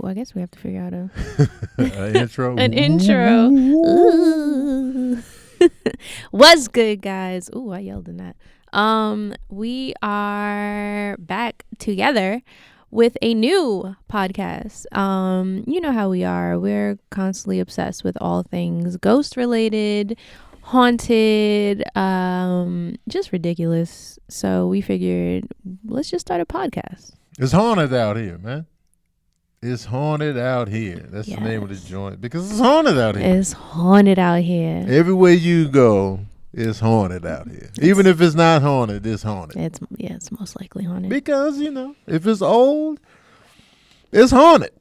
I guess we have to figure out an intro. an intro. Ooh. What's good, guys? Ooh, I yelled in that. We are back together with a new podcast. You know how we are. We're constantly obsessed with all things ghost related, haunted, just ridiculous. So we figured, let's just start a podcast. It's haunted out here, man. It's haunted out here. That's Yes. the name of the joint, because it's haunted out here. It's haunted out here. Everywhere you go, it's haunted out here. Even if it's not haunted, it's haunted. It's most likely haunted. Because, if it's old, it's haunted.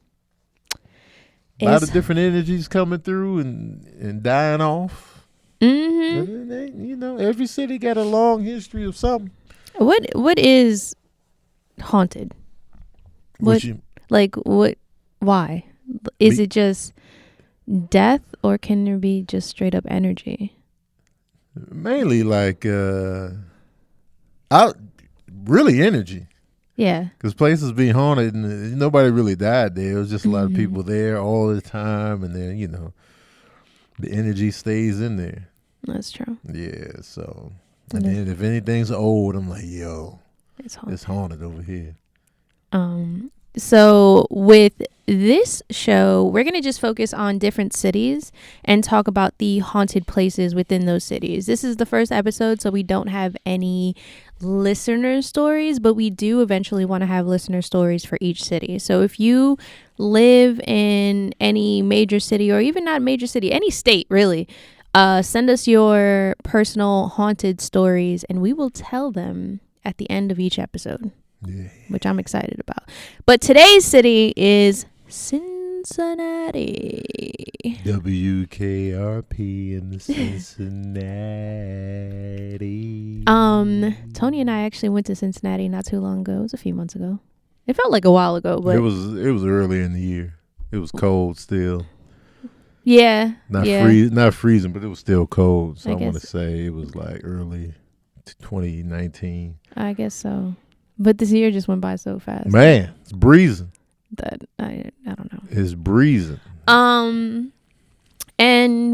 A lot of different energies coming through and dying off. Mm-hmm. And every city got a long history of something. What is haunted? Why? Is it just death, or can there be just straight up energy? Mainly really energy. Yeah. Because places be haunted and nobody really died there. It was just a lot of people there all the time, and then, the energy stays in there. That's true. Yeah, so. And then if anything's old, I'm like, yo, It's haunted. it's haunted over here. So with this show, we're going to just focus on different cities and talk about the haunted places within those cities. This is the first episode, so we don't have any listener stories, but we do eventually want to have listener stories for each city. So if you live in any major city, or even not major city, any state really, send us your personal haunted stories and we will tell them at the end of each episode. Yeah. Which I'm excited about. But today's city is Cincinnati. WKRP in the Cincinnati. Tony and I actually went to Cincinnati not too long ago. It was a few months ago. It felt like a while ago, but it was early in the year. It was cold still. Yeah. Not freezing, but it was still cold. So I want to guess. say it was like early 2019. I guess so. But this year just went by so fast. Man, it's breezing. That I don't know. It's breezing. And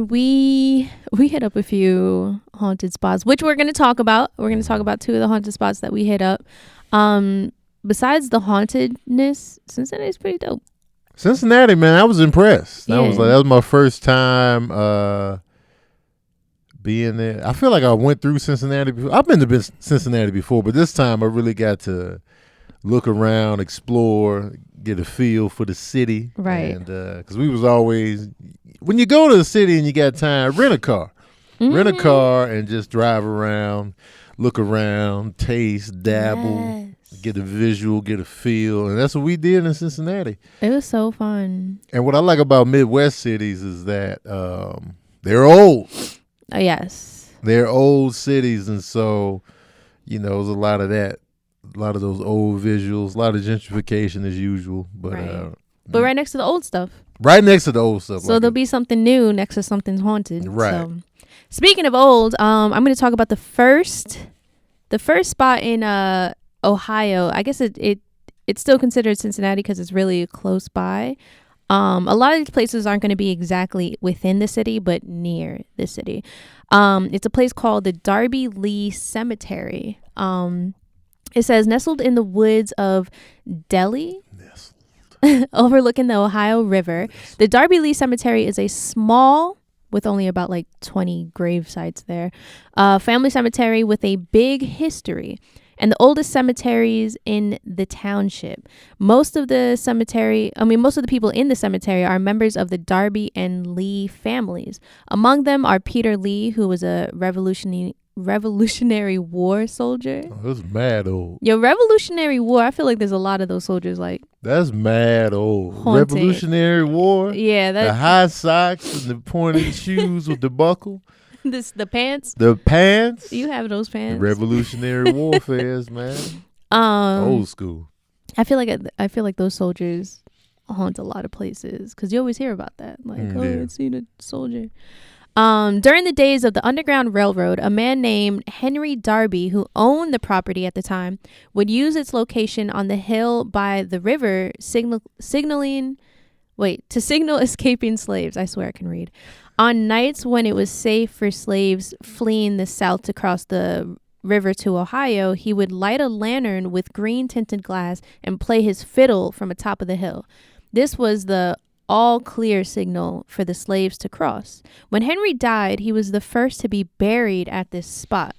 we hit up a few haunted spots, which we're going to talk about. We're going to talk about two of the haunted spots that we hit up. Besides the hauntedness, Cincinnati's pretty dope. Cincinnati, man, I was impressed. Yeah. That was my first time being there. I feel like I went through Cincinnati before. I've been to Cincinnati before, but this time I really got to look around, explore, get a feel for the city. Right. And because we was always, when you go to the city and you got time, rent a car. Mm-hmm. Rent a car and just drive around, look around, taste, dabble, get a visual, get a feel. And that's what we did in Cincinnati. It was so fun. And what I like about Midwest cities is that they're old. Yes. They're old cities, and so, there's a lot of that. A lot of those old visuals, a lot of gentrification as usual. But Right. But right next to the old stuff. Right next to the old stuff. So there'll be something new next to something haunted. Right. So, speaking of old, I'm going to talk about the first spot in Ohio. I guess it's still considered Cincinnati because it's really close by. A lot of these places aren't going to be exactly within the city, but near the city. It's a place called the Darby Lee Cemetery. It says nestled in the woods of Delhi, overlooking the Ohio River. The Darby Lee Cemetery is a small, with only about 20 grave sites there, family cemetery with a big history. And the oldest cemeteries in the township. Most of the people in the cemetery are members of the Darby and Lee families. Among them are Peter Lee, who was a Revolutionary War soldier. Oh, that's mad old. Yo, Revolutionary War, I feel like there's a lot of those soldiers That's mad old. Haunted. Revolutionary War. Yeah, the high socks and the pointed shoes with the buckle. The pants. The pants. You have those pants. The Revolutionary Warfares, man. Old school. I feel like those soldiers haunt a lot of places because you always hear about that. I've seen a soldier. During the days of the Underground Railroad, a man named Henry Darby, who owned the property at the time, would use its location on the hill by the river to signal escaping slaves. I swear I can read. On nights when it was safe for slaves fleeing the south to cross the river to Ohio, he would light a lantern with green tinted glass and play his fiddle from atop of the hill. This was the all clear signal for the slaves to cross. When Henry died, he was the first to be buried at this spot.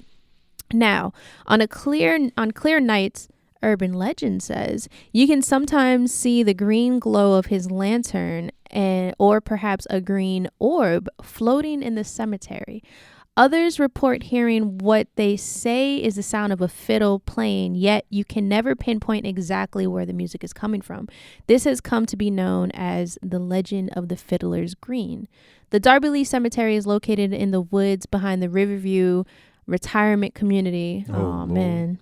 Now, on clear nights, urban legend says, you can sometimes see the green glow of his lantern or perhaps a green orb floating in the cemetery. Others report hearing what they say is the sound of a fiddle playing, yet you can never pinpoint exactly where the music is coming from. This has come to be known as the legend of the Fiddler's Green. The Darby Lee Cemetery is located in the woods behind the Riverview retirement community. Oh man.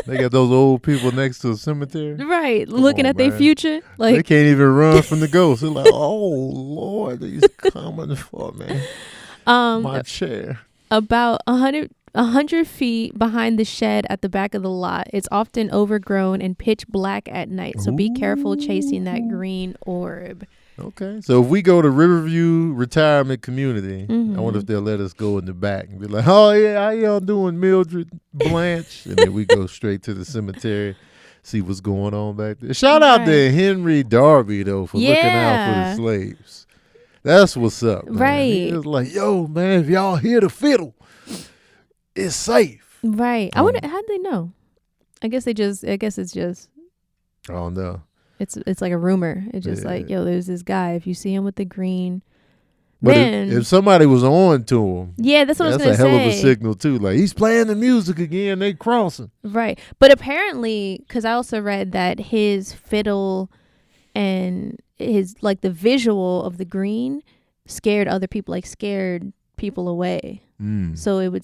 They got those old people next to the cemetery. Right. Looking at their future. Like they can't even run from the ghosts. They're like, oh Lord, these coming for me. My chair. About 100 feet behind the shed at the back of the lot. It's often overgrown and pitch black at night. So be careful chasing that green orb. Okay. So if we go to Riverview Retirement Community, I wonder if they'll let us go in the back and be like, oh yeah, how y'all doing, Mildred Blanche? And then we go straight to the cemetery, see what's going on back there. Shout out to Henry Darby, though, for looking out for the slaves. That's what's up, man. Right. It's like, yo, man, if y'all hear the fiddle, it's safe. Right. I wonder, how'd they know? I guess it's just. I don't know. It's like a rumor. It's just like, yo, there's this guy. If you see him with the green. But if somebody was on to him. Yeah, that's what I was going to say. That's a hell of a signal, too. Like, he's playing the music again. They crossing. Right. But apparently, because I also read that his fiddle and his like the visual of the green scared other people, like scared people away. So it would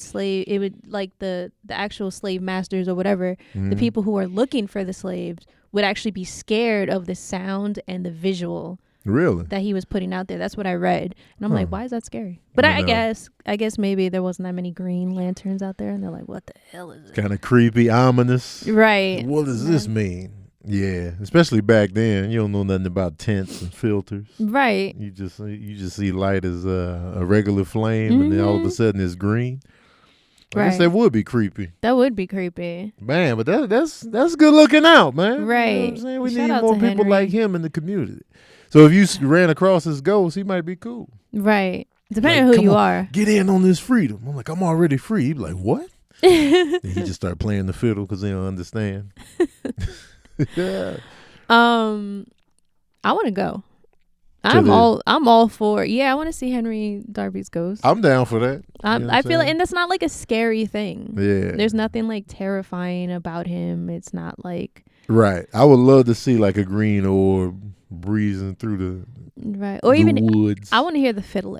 like the actual slave masters or whatever, the people who are looking for the slaves would actually be scared of the sound and the visual that he was putting out there. That's what I read, and I'm like, why is that scary? But I guess maybe there wasn't that many green lanterns out there, and they're like, what the hell is it? Kind of creepy, ominous, right? What does this mean? Yeah, especially back then, you don't know nothing about tents and filters. Right. You just see light as a regular flame, and then all of a sudden it's green. I guess that would be creepy. That would be creepy. Man, but that's good looking out, man. Right. You know what I'm saying? We need more people like him in the community. So if you ran across his ghost, he might be cool. Right. Depending on who you are. Get in on this freedom. I'm like, I'm already free. He'd be like, what? And he just start playing the fiddle because they don't understand. Yeah. I want to go. I'm all for. Yeah, I want to see Henry Darby's ghost. I'm down for that. I feel like, and that's not like a scary thing. Yeah. There's nothing like terrifying about him. It's not like. Right. I would love to see like a green orb breezing through or the even woods. I want to hear the fiddle.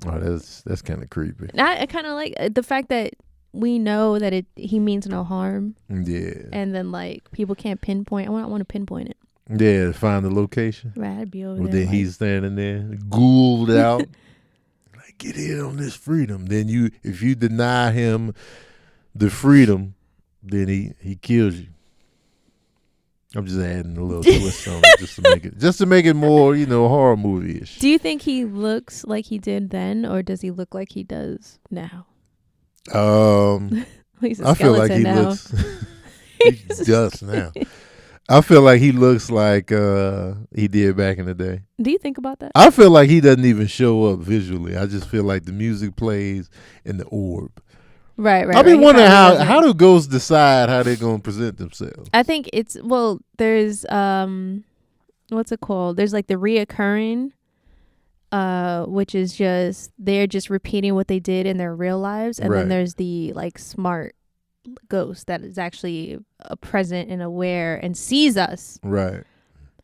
Oh, that's kind of creepy. I kind of like the fact that we know that he means no harm. Yeah. And then like people can't pinpoint. I want to pinpoint it. Yeah, find the location. Right, I'd be over there. Then he's standing there, ghouled out. Like, get in on this freedom. Then if you deny him the freedom, then he kills you. I'm just adding a little twist on it just to make it more, horror movie-ish. Do you think he looks like he did then, or does he look like he does now? He's a skeleton. I feel like he looks. He does now. I feel like he looks like he did back in the day. Do you think about that? I feel like he doesn't even show up visually. I just feel like the music plays and the orb. Right. I've been wondering how do ghosts decide how they're going to present themselves? I think there's what's it called? There's like the reoccurring, which is just they're just repeating what they did in their real lives, and then there's the like smart ghost that is actually present and aware and sees us. Right.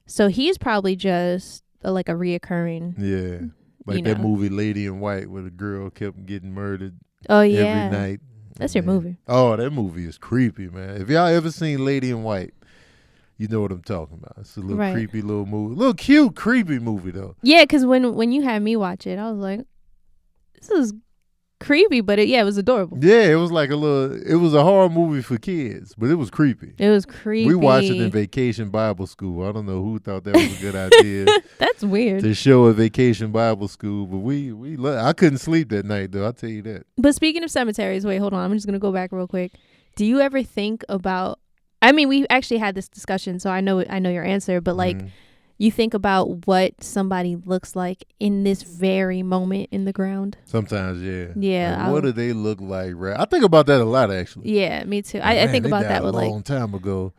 So he's probably just like a reoccurring. Yeah. Like that movie Lady in White where the girl kept getting murdered. Oh yeah. Every night. That's your movie. Oh, that movie is creepy, man. If y'all ever seen Lady in White, you know what I'm talking about. It's a little creepy little movie. A little cute, creepy movie though. Yeah, because when you had me watch it, I was like, this is creepy, but it was adorable. Yeah, it was like it was a horror movie for kids, but it was creepy. It was creepy. We watched it in Vacation Bible School. I don't know who thought that was a good idea. That's weird. To show a Vacation Bible School, but I couldn't sleep that night though, I'll tell you that. But speaking of cemeteries, wait, hold on. I'm just going to go back real quick. Do you ever think about, I mean, we actually had this discussion, so I know your answer, but like, you think about what somebody looks like in this very moment in the ground? Sometimes, yeah. Yeah. Like, what do they look like? Right? I think about that a lot, actually. Yeah, me too. I think about that with a long time ago.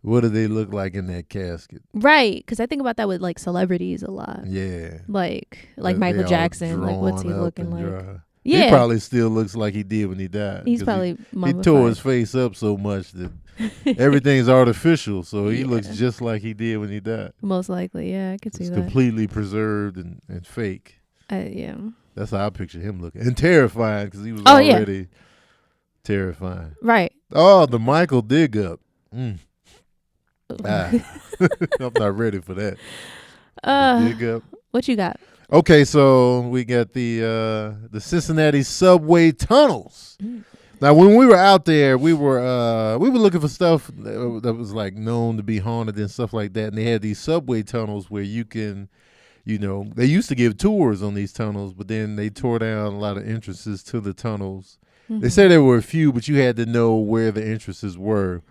What do they look like in that casket? Right, because I think about that with like celebrities a lot. Yeah. Like Michael Jackson. Like, what's he looking like? Dry. Yeah. He probably still looks like he did when he died. He's probably he tore his face up so much that everything's artificial, so he looks just like he did when he died. Most likely, yeah, I could see that. It's completely preserved and fake. Yeah. That's how I picture him looking. And terrifying, because he was already terrifying. Right. Oh, the Michael dig up. I'm not ready for that. Dig up. What you got? Okay, so we got the Cincinnati subway tunnels. Now, when we were out there, we were looking for stuff that was like known to be haunted and stuff like that. And they had these subway tunnels where you can, they used to give tours on these tunnels, but then they tore down a lot of entrances to the tunnels. Mm-hmm. They said there were a few, but you had to know where the entrances were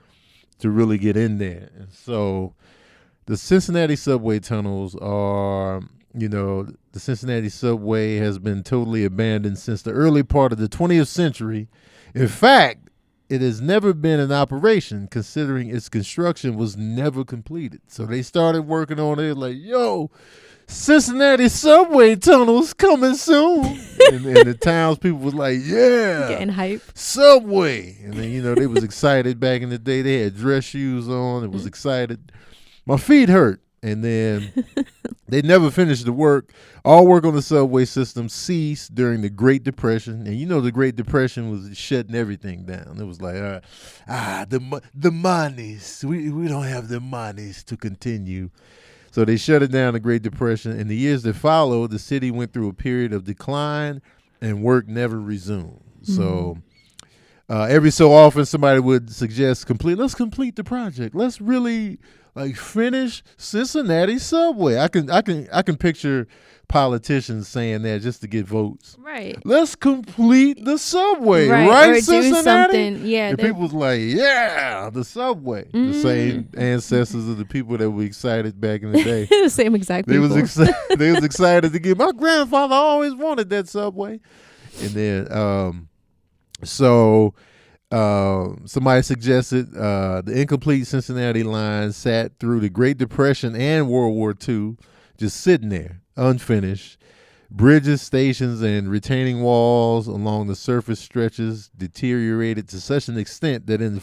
to really get in there. And so the Cincinnati subway tunnels are, the Cincinnati subway has been totally abandoned since the early part of the 20th century. In fact, it has never been in operation, considering its construction was never completed. So they started working on it like, yo, Cincinnati subway tunnels coming soon. and the townspeople was like, yeah. Getting hype. Subway. And then, they was excited back in the day. They had dress shoes on. It was excited. My feet hurt. And then they never finished the work. All work on the subway system ceased during the Great Depression. And the Great Depression was shutting everything down. It was like, the monies. We don't have the monies to continue. So they shut it down, the Great Depression. In the years that followed, the city went through a period of decline and work never resumed. Mm-hmm. So every so often somebody would suggest let's complete the project. Let's really finish Cincinnati subway. I can picture politicians saying that just to get votes. Right. Let's complete the subway, right? Or Cincinnati? do something. Yeah. And people was like, yeah, the subway. Mm-hmm. The same ancestors of the people that were excited back in the day. The same exact people. They was excited to get. My grandfather always wanted that subway. And then somebody suggested the incomplete Cincinnati line sat through the Great Depression and World War II, just sitting there, unfinished. Bridges, stations, and retaining walls along the surface stretches deteriorated to such an extent that a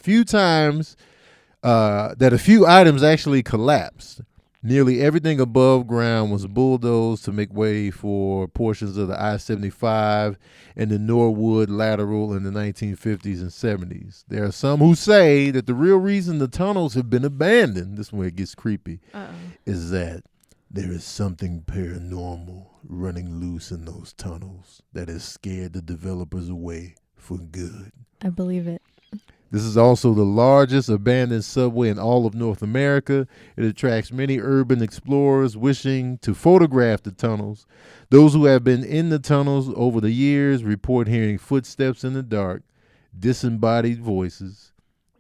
few items actually collapsed. Nearly everything above ground was bulldozed to make way for portions of the I-75 and the Norwood lateral in the 1950s and 70s. There are some who say that the real reason the tunnels have been abandoned, this is where it gets creepy, is that there is something paranormal running loose in those tunnels that has scared the developers away for good. I believe it. This is also the largest abandoned subway in all of North America. It attracts many urban explorers wishing to photograph the tunnels. Those who have been in the tunnels over the years report hearing footsteps in the dark, disembodied voices,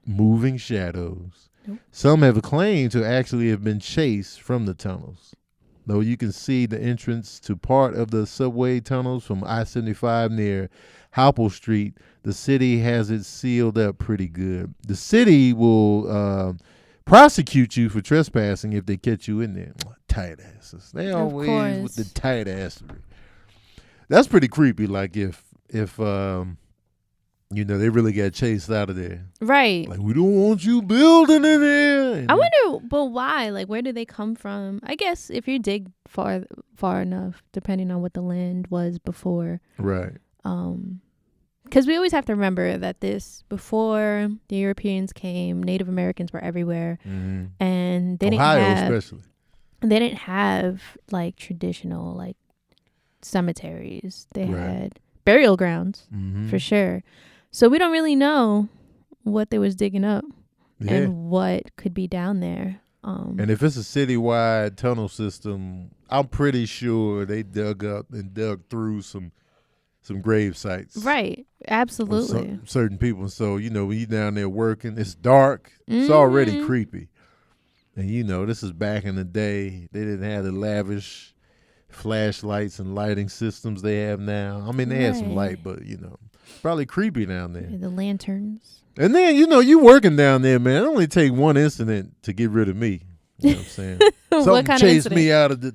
moving shadows. Nope. Some have claimed to actually have been chased from the tunnels. Though you can see the entrance to part of the subway tunnels from I-75 near Halpel Street, the city has it sealed up pretty good. The city will prosecute you for trespassing if they catch you in there. Tight asses. They always with the tight assery. That's pretty creepy. Like if they really got chased out of there. Right. Like, we don't want you building in there. And I wonder, but why? Like, where do they come from? I guess if you dig far enough, depending on what the land was before. Right. Because we always have to remember that before the Europeans came, Native Americans were everywhere. Mm-hmm. And they didn't have like traditional like cemeteries. They had burial grounds for sure. So we don't really know what they was digging up and what could be down there. And if it's a citywide tunnel system, I'm pretty sure they dug up and dug through some grave sites. Right. Absolutely. Certain people. So, when you down there working, it's dark. It's already creepy. And, this is back in the day. They didn't have the lavish flashlights and lighting systems they have now. I mean, they had some light, but, probably creepy down there. The lanterns. And then, you working down there, man. It only take one incident to get rid of me. You know what I'm saying? Something chased me out of the,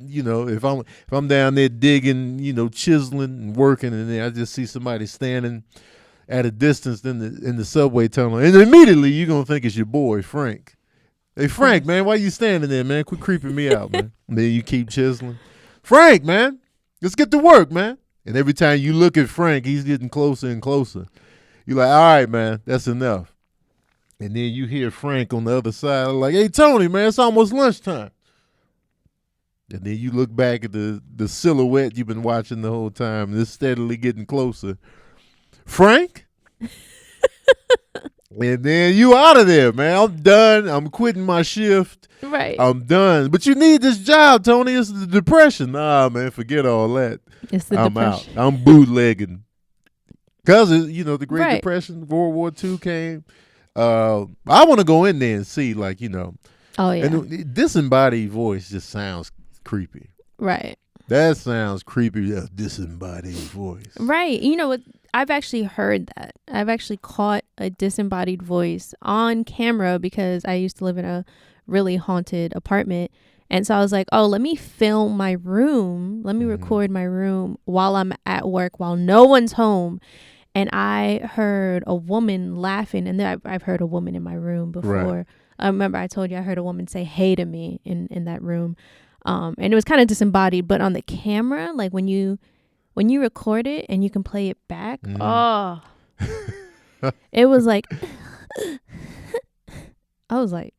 if I'm down there digging, chiseling and working, and then I just see somebody standing at a distance in the subway tunnel, and immediately you're gonna think it's your boy Frank. Hey Frank, man, why you standing there, man? Quit creeping me out, man. And then you keep chiseling. Frank, man, let's get to work, man. And every time you look at Frank, he's getting closer and closer. You're like, all right, man, that's enough. And then you hear Frank on the other side, like, hey, Tony, man, it's almost lunchtime. And then you look back at the silhouette you've been watching the whole time, and it's steadily getting closer. Frank? And then you out of there, man. I'm done. I'm quitting my shift. Right. I'm done. But you need this job, Tony. It's the depression. Nah, man, forget all that. It's the depression. I'm bootlegging. Because, the Great Depression, World War II came. I want to go in there and see, like, Oh, yeah. And disembodied voice just sounds creepy. Right. That sounds creepy, a disembodied voice. Right. You know what? I've actually heard that. I've actually caught a disembodied voice on camera because I used to live in a really haunted apartment. And so I was like, oh, let me film my room. Let me record my room while I'm at work, while no one's home. And I heard a woman laughing. And then I've heard a woman in my room before. Right. I remember I told you I heard a woman say hey to me in that room. And it was kind of disembodied. But on the camera, like when you record it and you can play it back, it was like, I was like,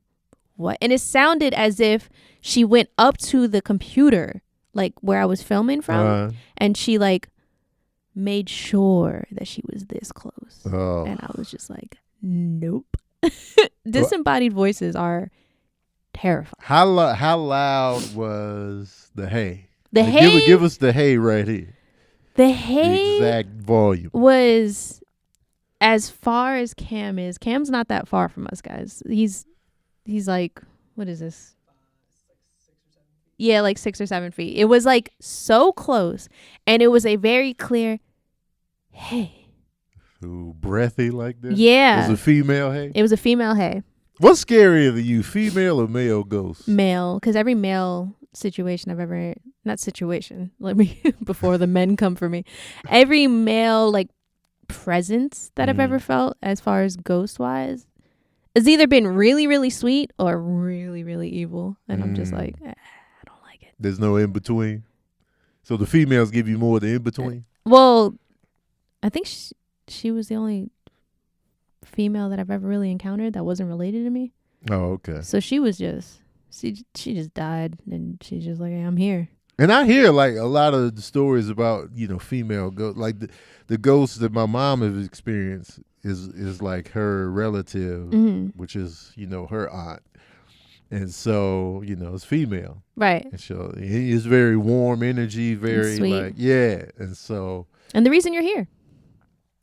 what? And it sounded as if she went up to the computer, like where I was filming from, and she like made sure that she was this close. Oh. And I was just like, nope. Disembodied voices are terrifying. How loud was the hay? The hay? Give us the hay right here. The hay exact volume was as far as Cam is. Cam's not that far from us, guys. He's like, what is this? Yeah, like 6 or 7 feet. It was like so close, and it was a very clear hey. Ooh, breathy like that? Yeah. It was a female hay? It was a female hay. What's scarier to you, female or male ghosts? Male, because every male situation I've ever, not situation, let me, before the men come for me, every male like presence that I've ever felt as far as ghost wise has either been really, really sweet or really, really evil. And I'm just like, I don't like it. There's no in between. So the females give you more than in between? Well, I think she was the only female that I've ever really encountered that wasn't related to me. Oh, okay. So she was just, she just died, and she's just like, hey, I'm here. And I hear like a lot of the stories about, female ghosts, like the ghosts that my mom has experienced is like her relative, which is, her aunt. And so, it's female. Right. And so it's very warm energy, very sweet. like, yeah. And so. And the reason you're here.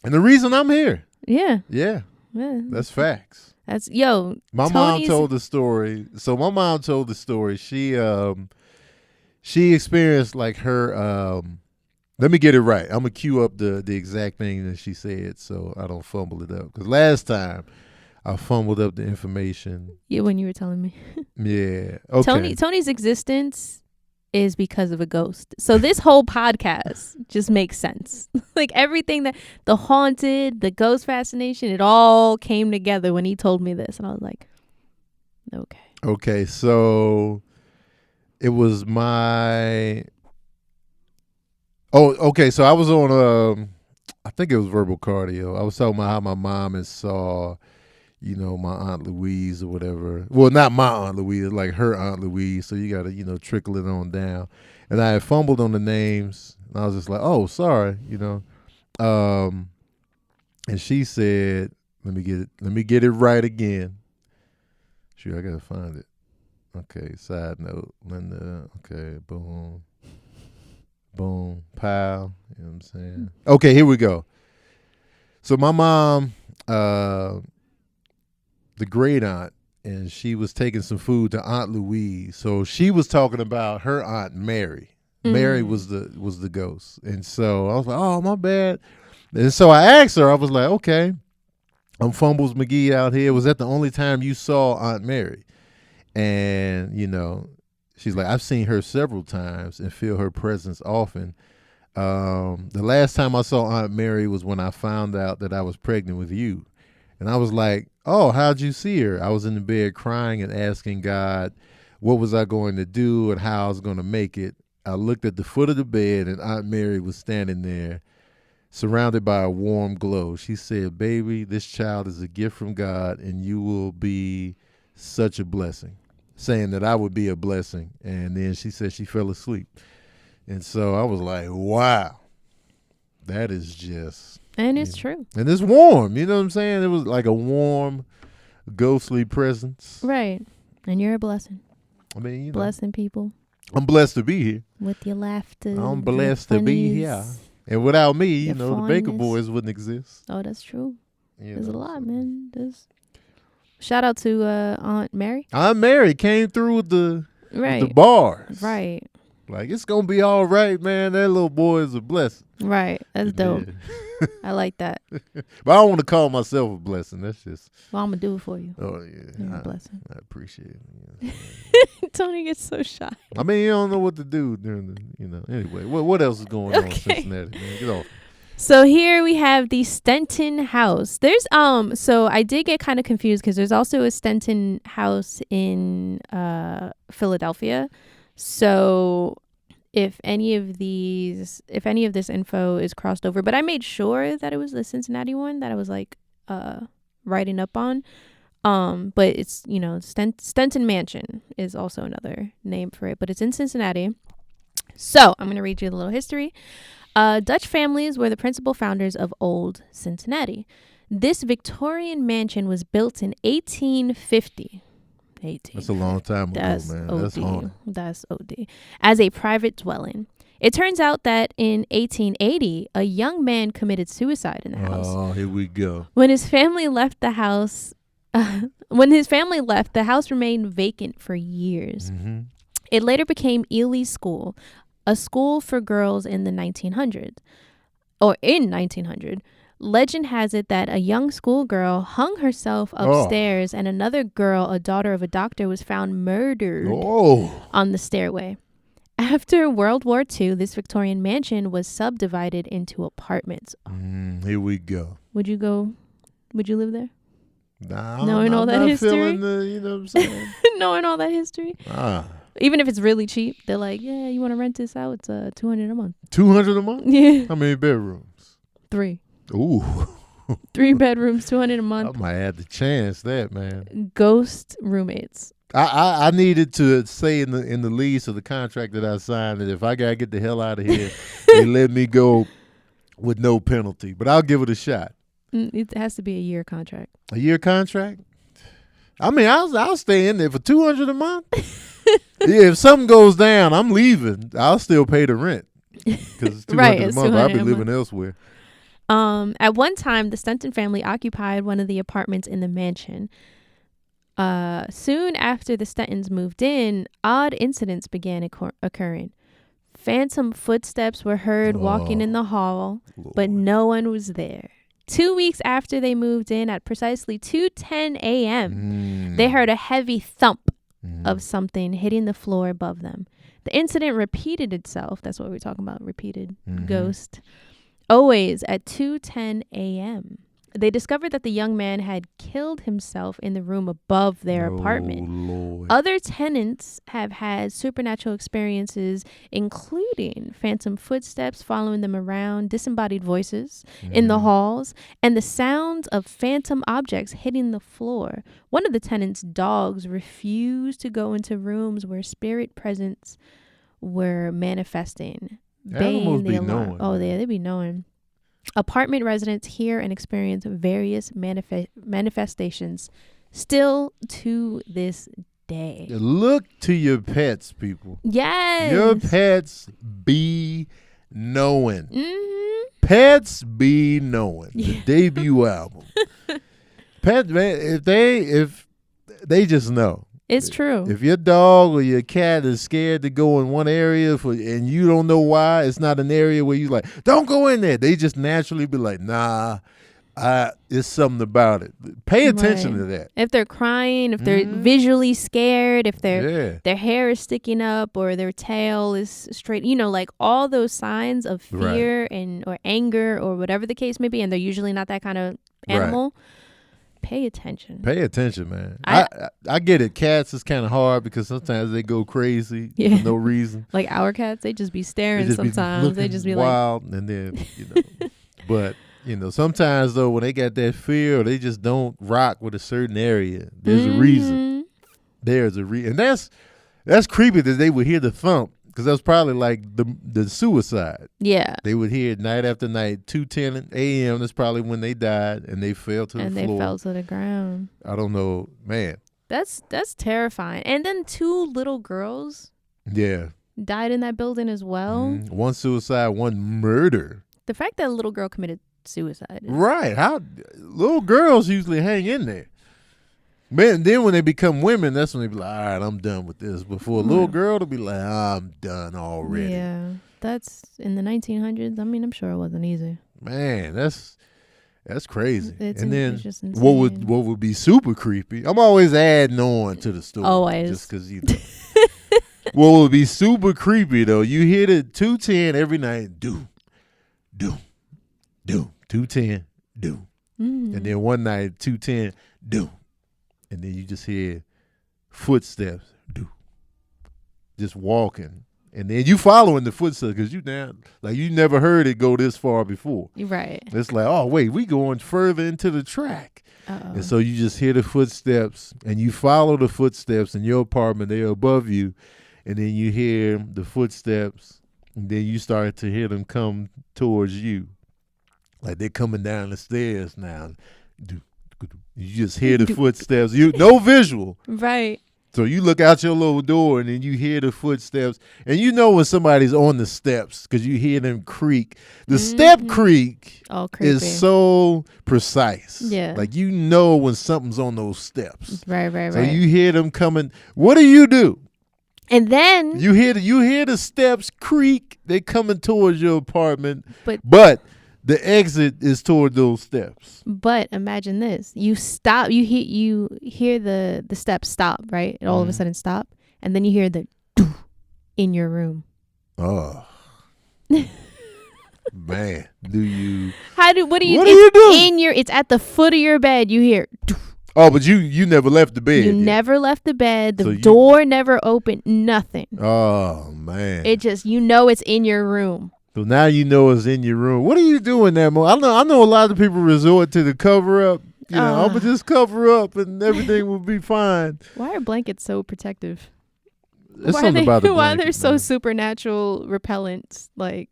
And the reason I'm here. Yeah. Yeah. That's facts. That's My mom told the story. So my mom told the story. She experienced like her let me get it right. I'm gonna cue up the exact thing that she said so I don't fumble it up. Because last time I fumbled up the information. Yeah, when you were telling me. Yeah. Okay. Tony's existence is because of a ghost. So this whole podcast just makes sense. Like everything the haunted, the ghost fascination, it all came together when he told me this. And I was like, okay. Okay, so it was my... Oh, okay, so I was on, I think it was verbal cardio. I was talking about how my mom had saw, my Aunt Louise or whatever. Well, not my Aunt Louise, like her Aunt Louise. So you got to, trickle it on down. And I had fumbled on the names. And I was just like, oh, sorry, And she said, let me get it right again. Shoot, I gotta find it. Okay, side note, Linda. Okay, boom, pow. You know what I'm saying? Okay, here we go. So my mom, the great aunt, and she was taking some food to Aunt Louise. So she was talking about her Aunt Mary. Mary was the ghost. And so I was like, oh, my bad. And so I asked her, I was like, okay, I'm Fumbles McGee out here. Was that the only time you saw Aunt Mary? And, she's like, I've seen her several times and feel her presence often. The last time I saw Aunt Mary was when I found out that I was pregnant with you. And I was like, oh, how'd you see her? I was in the bed crying and asking God, what was I going to do and how I was going to make it? I looked at the foot of the bed and Aunt Mary was standing there, surrounded by a warm glow. She said, baby, this child is a gift from God and you will be such a blessing, saying that I would be a blessing. And then she said she fell asleep. And so I was like, wow, that is just. And it's true. And it's warm. You know what I'm saying? It was like a warm, ghostly presence. Right. And you're a blessing. I mean, blessing people. I'm blessed to be here. With your laughter. I'm blessed to be here. And without me, the Baker Boys wouldn't exist. Oh, that's true. There's a lot, man. Shout out to Aunt Mary. Aunt Mary came through with the bars. Right. Like, it's going to be all right, man. That little boy is a blessing. Right. That's dope. I like that. But I don't want to call myself a blessing. That's just. Well, I'm going to do it for you. Oh, yeah. You're a blessing. I appreciate it. Tony gets so shy. I mean, you don't know what to do during the, Anyway, what else is going on in Cincinnati, man? Get off. So here we have the Stenton house. There's so I did get kind of confused because there's also a Stenton house in Philadelphia. So if any of this info is crossed over, but I made sure that it was the Cincinnati one that I was like writing up on. But it's, Stenton Mansion is also another name for it, but it's in Cincinnati. So I'm going to read you a little history. Dutch families were the principal founders of Old Cincinnati. This Victorian mansion was built in 1850. That's a long time ago, man. OD. That's haunted. That's OD. As a private dwelling. It turns out that in 1880, a young man committed suicide in the house. Oh, here we go. When his family left the house, the house remained vacant for years. Mm-hmm. It later became Ely School, a school for girls in the 1900s. Or in 1900. Legend has it that a young schoolgirl hung herself upstairs and another girl, a daughter of a doctor, was found murdered on the stairway. After World War II, this Victorian mansion was subdivided into apartments. Here we go. Would you live there? Nah, knowing all that history? You know what I'm saying? Knowing all that history? Even if it's really cheap, they're like, yeah, you want to rent this out? It's $200 a month. $200 a month? Yeah. How many bedrooms? 3. Ooh. 3 bedrooms, $200 a month. I might have to chance that, man. Ghost roommates. I needed to say in the lease of the contract that I signed that if I gotta get the hell out of here, they let me go with no penalty. But I'll give it a shot. It has to be a year contract. A year contract? I mean, I'll stay in there for $200 a month. Yeah, if something goes down, I'm leaving. I'll still pay the rent because it's $200 a month. I'll be living elsewhere. At one time, the Stenton family occupied one of the apartments in the mansion. Soon after the Stentons moved in, odd incidents began occurring. Phantom footsteps were heard walking in the hall, but no one was there. 2 weeks after they moved in, at precisely 2:10 a.m., they heard a heavy thump of something hitting the floor above them. The incident repeated itself. That's what we're talking about, repeated ghost. Always at 2:10 a.m. They discovered that the young man had killed himself in the room above their apartment. Lord. Other tenants have had supernatural experiences, including phantom footsteps following them around, disembodied voices in the halls, and the sounds of phantom objects hitting the floor. One of the tenants' dogs refused to go into rooms where spirit presence were manifesting. Animals be knowing. Oh, they be knowing. Apartment residents hear and experience various manifestations still to this day. Look to your pets, people. Yes. Your pets be knowing. Mm-hmm. Pets be knowing. The debut album. Pets, man, if they just know. It's true. If your dog or your cat is scared to go in one area and you don't know why, it's not an area where you like, don't go in there. They just naturally be like, nah, it's something about it. Pay attention to that. If they're crying, if they're visually scared, if their hair is sticking up or their tail is straight, like all those signs of fear or anger or whatever the case may be, and they're usually not that kind of animal. Pay attention. Pay attention, man. I get it. Cats is kind of hard because sometimes they go crazy for no reason. Like our cats, they just be staring sometimes. They just be wild, and then but sometimes though when they got that fear or they just don't rock with a certain area, there's a reason. There's a reason, and that's creepy that they would hear the thump. Because that was probably like the suicide. Yeah. They would hear it night after night, 2:10 a.m. That's probably when they died, and they fell to the floor. And they fell to the ground. I don't know, man. That's terrifying. And then 2 little girls. Yeah. Died in that building as well. One suicide, one murder. The fact that a little girl committed suicide. Right. How little girls usually hang in there. Man, then when they become women, that's when they be like, all right, I'm done with this. But for a little girl to be like, I'm done already. Yeah, that's in the 1900s. I mean, I'm sure it wasn't easy. Man, that's crazy. And then what would be super creepy? I'm always adding on to the story. Always. Just because what would be super creepy, though, you hear the 2:10 every night, do, 2:10, do. And then one night, 2:10, do. And then you just hear footsteps, just walking, and then you following the footsteps because you never heard it go this far before. Right. It's like, oh wait, we going further into the track, and so you just hear the footsteps, and you follow the footsteps in your apartment. They're above you, and then you hear the footsteps, and then you start to hear them come towards you, like they're coming down the stairs now. You just hear the footsteps. No visual. Right. So you look out your little door and then you hear the footsteps. And you know when somebody's on the steps because you hear them creak. The step creak is so precise. Yeah. Like you know when something's on those steps. Right. So you hear them coming. What do? And then you hear the steps creak. They coming towards your apartment. But the exit is toward those steps. But imagine this. You stop. You hear the steps stop, right? All of a sudden stop. And then you hear the doo in your room. Oh. Man. What do you do? It's at the foot of your bed. You hear doo. Oh, but you never left the bed. You never left the bed. The door never opened. Nothing. Oh, man. It just, it's in your room. So now you know it's in your room. What are you doing there, Mo? I know a lot of people resort to the cover up. I'm going to just cover up and everything will be fine. Why are blankets so protective? It's something about the blanket, why are they so supernatural repellents? Like,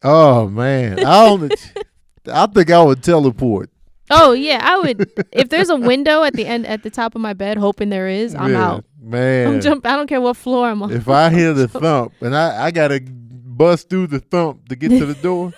oh, man. I think I would teleport. Oh, yeah, I would. If there's a window at the top of my bed, hoping there is, I'm out. Man. I don't care what floor I'm on. If I hear the thump and I got to bust through the thump to get to the door.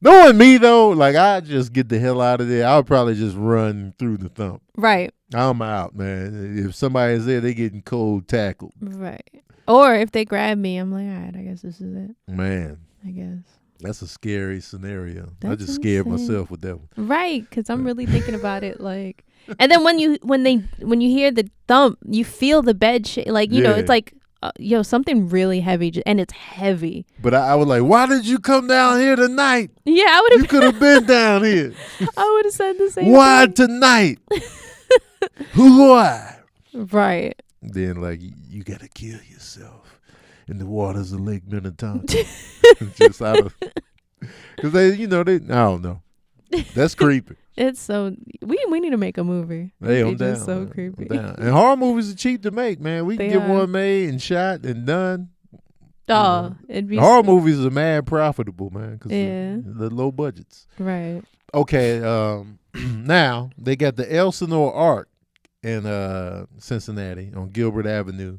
Knowing me though, like I just get the hell out of there. I'll probably just run through the thump. Right. I'm out, man. If somebody's there, they getting cold tackled. Right. Or if they grab me, I'm like, all right, I guess this is it. Man. I guess. That's a scary scenario. I just scared myself with that one. Right, because I'm really thinking about it like. And then when you hear the thump, you feel the bed shake. Like it's like. Something really heavy, and it's heavy. But I was like, why did you come down here tonight? Yeah, I would have. You could have been down here. I would have said the same Why thing. Tonight? Who I? Right. Then, like, you got to kill yourself in the waters of Lake Minnetonka. Just out of. Because I don't know. That's creepy. It's so we need to make a movie. Hey, I'm down. Just so creepy. And horror movies are cheap to make, man. We can get one made and shot and done. Oh, it'd be horror movies are mad profitable, man, because yeah, the low budgets. right. Okay, now they got the Elsinore Arch in Cincinnati on Gilbert Avenue,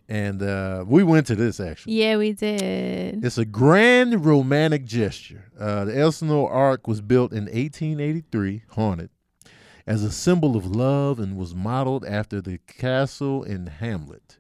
and we went to this actually. Yeah, we did. It's a grand romantic gesture. The Elsinore Arch was built in 1883, haunted, as a symbol of love and was modeled after the castle in Hamlet.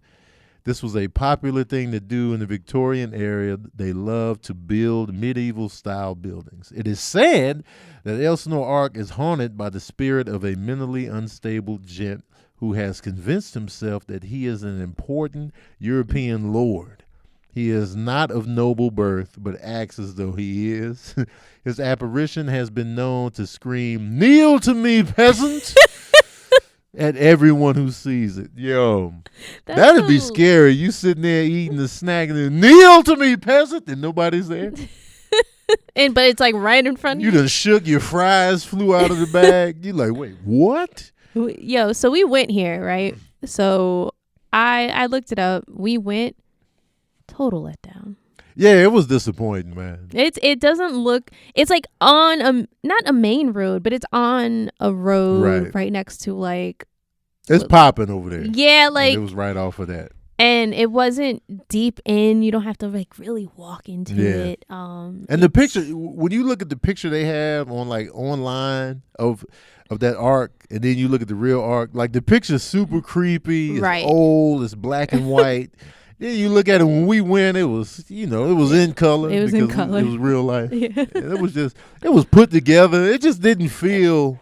This was a popular thing to do in the Victorian area. They loved to build medieval-style buildings. It is said that Elsinore Arch is haunted by the spirit of a mentally unstable gent who has convinced himself that he is an important European lord. He is not of noble birth, but acts as though he is. His apparition has been known to scream, "Kneel to me, peasant!" at everyone who sees it. Yo, that'd be scary. You sitting there eating the snack and then, "Kneel to me, peasant," and nobody's there. But it's like right in front of you. You done shook, your fries flew out of the bag. You like, wait, what? Yo, so we went here, right? So I looked it up. We went. Total letdown. Yeah, it was disappointing, man. It doesn't look. It's like on not a main road, but it's on a road right next to like. It's popping over there. Yeah, like and it was right off of that. And it wasn't deep in. You don't have to like really walk into it. And the picture, when you look at the picture they have on like online of that arc, and then you look at the real arc, like the picture's super creepy. It's old. It's black and white. Then you look at it when we went, it was, it was in color. It was in color. It was real life. Yeah. And it was put together. It just didn't feel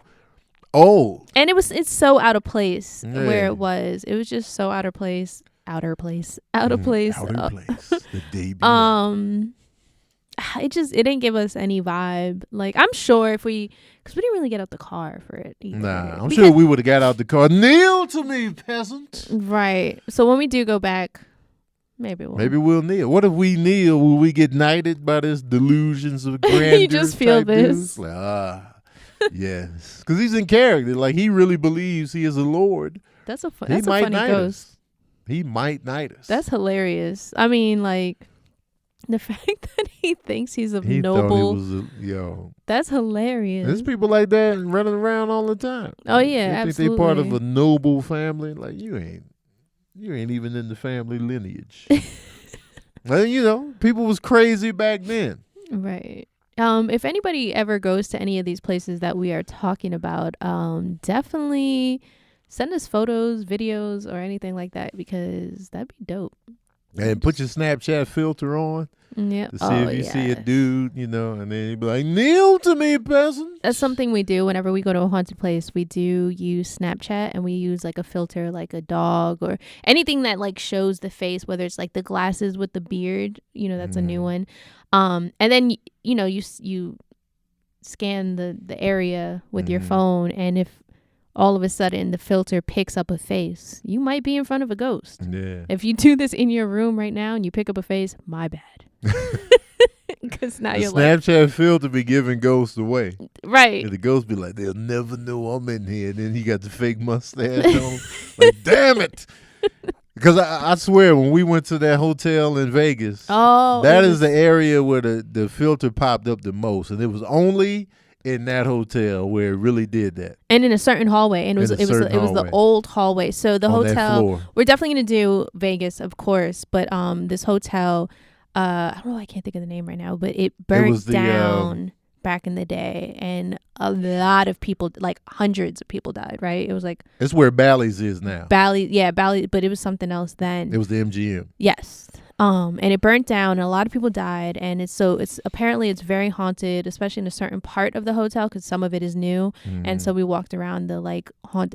old. And it's so out of place where it was. It was just so out of place. Outer place. Outer place. The debut. It didn't give us any vibe. Like, I'm sure because we didn't really get out the car for it either. Nah, I'm sure we would have got out the car. "Kneel to me, peasant." Right. So when we do go back, maybe we'll kneel. What if we kneel? Will we get knighted by this delusions of grandeur? You just feel this. Like, yes. Because he's in character. Like, he really believes he is a lord. That's a funny ghost. He might knight us. That's hilarious. I mean, like, the fact that he thinks he's a noble. That's hilarious. There's people like that running around all the time. Oh, yeah, they absolutely. think they part of a noble family. Like, you ain't even in the family lineage. Well, people was crazy back then. Right. If anybody ever goes to any of these places that we are talking about, definitely send us photos, videos, or anything like that, because that'd be dope. And put your Snapchat filter on. Yeah. To see if you see a dude, and then you'd be like, "Kneel to me, peasant." That's something we do whenever we go to a haunted place. We do use Snapchat, and we use like a filter, like a dog or anything that like shows the face, whether it's like the glasses with the beard, that's a new one. And then, you scan the area with your phone, and if all of a sudden the filter picks up a face, you might be in front of a ghost. Yeah. If you do this in your room right now and you pick up a face, my bad. Because now you're Snapchat filter be giving ghosts away. Right. And the ghost be like, "They'll never know I'm in here." And then he got the fake mustache on. Like, damn it. Because I swear, when we went to that hotel in Vegas, that is the area where the filter popped up the most. And it was only in that hotel where it really did that. And in a certain hallway. And it was the old hallway. So the hotel, we're definitely going to do Vegas, of course. But this hotel, I don't know, I can't think of the name right now, but it burned down back in the day. And a lot of people, like hundreds of people died, right? It was like... It's where Bally's is now. Bally, but it was something else then. It was the MGM. Yes. And it burnt down, and a lot of people died, and it's apparently it's very haunted, especially in a certain part of the hotel, because some of it is new, and so we walked around the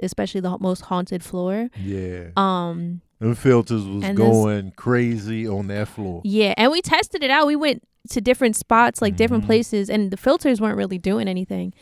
especially the most haunted floor. Yeah. The filters was going crazy on that floor. Yeah, and we tested it out. We went to different spots, like different places, and the filters weren't really doing anything.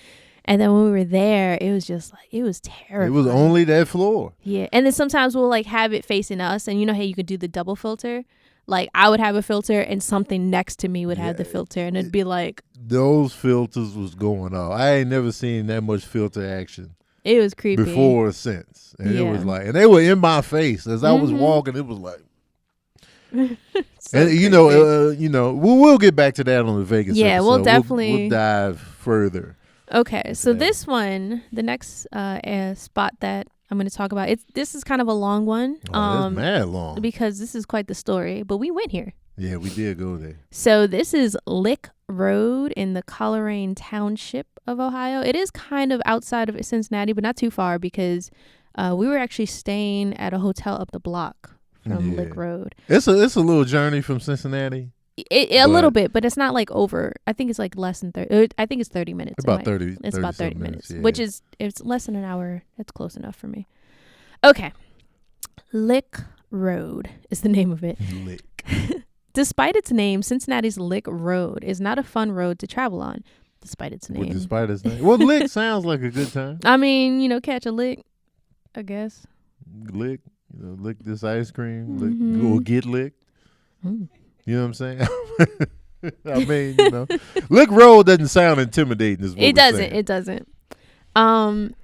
And then when we were there, it was just like, it was terrible. It was only that floor. Yeah, and then sometimes we'll like have it facing us, and how you could do the double filter. Like, I would have a filter and something next to me would have the filter, and it'd be like... Those filters was going off. I ain't never seen that much filter action. It was creepy. Before or since. And it was like... And they were in my face. As I was walking, it was like... So and we'll get back to that on the Vegas. Yeah, episode. we'll definitely we'll dive further. Okay, so this one, the next spot that I'm going to talk about, this is kind of a long one. That's mad long because this is quite the story. But we went here. Yeah, we did go there. So this is Lick Road in the Coleraine Township of Ohio. It is kind of outside of Cincinnati, but not too far because we were actually staying at a hotel up the block from Lick Road. It's a little journey from Cincinnati. A little bit, but it's not like over. I think it's like less than 30. I think it's 30 minutes. About 30. It's about 30 minutes, yeah. which is it's less than an hour. It's close enough for me. Okay, Lick Road is the name of it. Lick. Despite its name, Cincinnati's Lick Road is not a fun road to travel on. Despite its name. Despite its name. Well, lick sounds like a good time. I mean, catch a lick, I guess. Lick, lick this ice cream. Lick, or get licked. Mm. You know what I'm saying? I mean, Lick Road doesn't sound intimidating. It doesn't.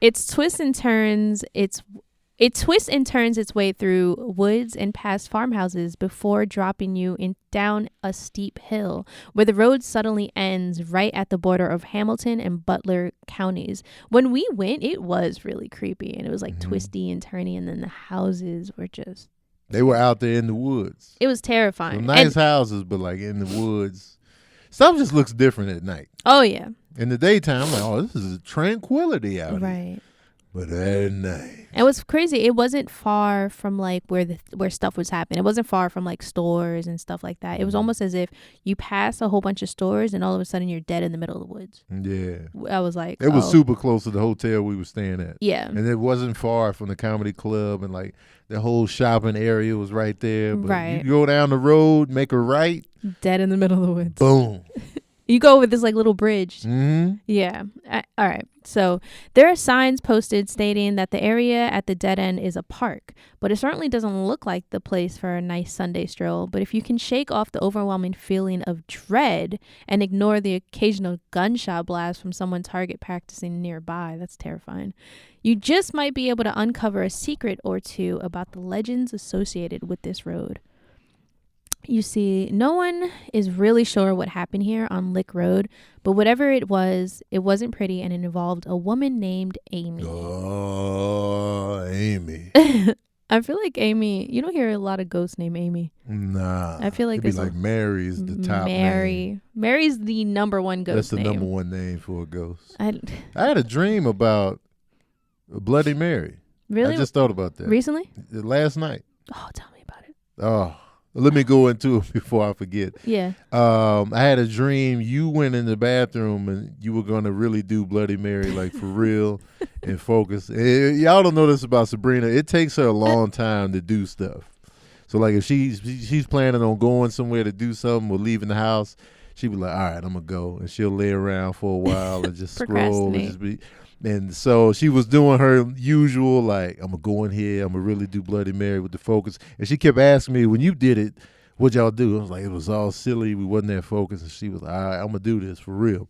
It twists and turns its way through woods and past farmhouses before dropping you down a steep hill where the road suddenly ends right at the border of Hamilton and Butler counties. When we went, it was really creepy and it was like twisty and turny, and then the houses were just... They were out there in the woods. It was terrifying. Some nice houses, but like in the woods. Stuff just looks different at night. Oh, yeah. In the daytime, I'm like, oh, this is a tranquility out here. Right. But at night. And what's crazy, it wasn't far from like where stuff was happening. It wasn't far from like stores and stuff like that. It was almost as if you pass a whole bunch of stores and all of a sudden you're dead in the middle of the woods. Yeah. I was like, it was super close to the hotel we were staying at. Yeah. And it wasn't far from the comedy club, and like the whole shopping area was right there. But right. You go down the road, make a right. Dead in the middle of the woods. Boom. You go over this like little bridge. Mm-hmm. Yeah. All right. So there are signs posted stating that the area at the dead end is a park, but it certainly doesn't look like the place for a nice Sunday stroll. But if you can shake off the overwhelming feeling of dread and ignore the occasional gunshot blast from someone target practicing nearby, that's terrifying. You just might be able to uncover a secret or two about the legends associated with this road. You see, no one is really sure what happened here on Lick Road, but whatever it wasn't pretty, and it involved a woman named Amy. Oh, Amy. I feel like Amy, you don't hear a lot of ghosts named Amy. Nah. I feel like it'd be like Mary's the top name. Mary's the number one ghost That's the name. number one name for a ghost. I had a dream about Bloody Mary. Really? I just thought about that. Recently? Last night. Oh, tell me about it. Oh. Let me go into it before I forget. Yeah. I had a dream you went in the bathroom and you were going to really do Bloody Mary, like for real, and focus. Y'all don't know this about Sabrina. It takes her a long time to do stuff. So like if she's planning on going somewhere to do something or leaving the house, she'd be like, all right, I'm going to go. And she'll lay around for a while and just scroll. And so she was doing her usual, like, I'm going to go in here, I'm going to really do Bloody Mary with the focus. And she kept asking me, when you did it, what'd y'all do? I was like, it was all silly. We wasn't that focused. And she was like, all right, I'm going to do this for real.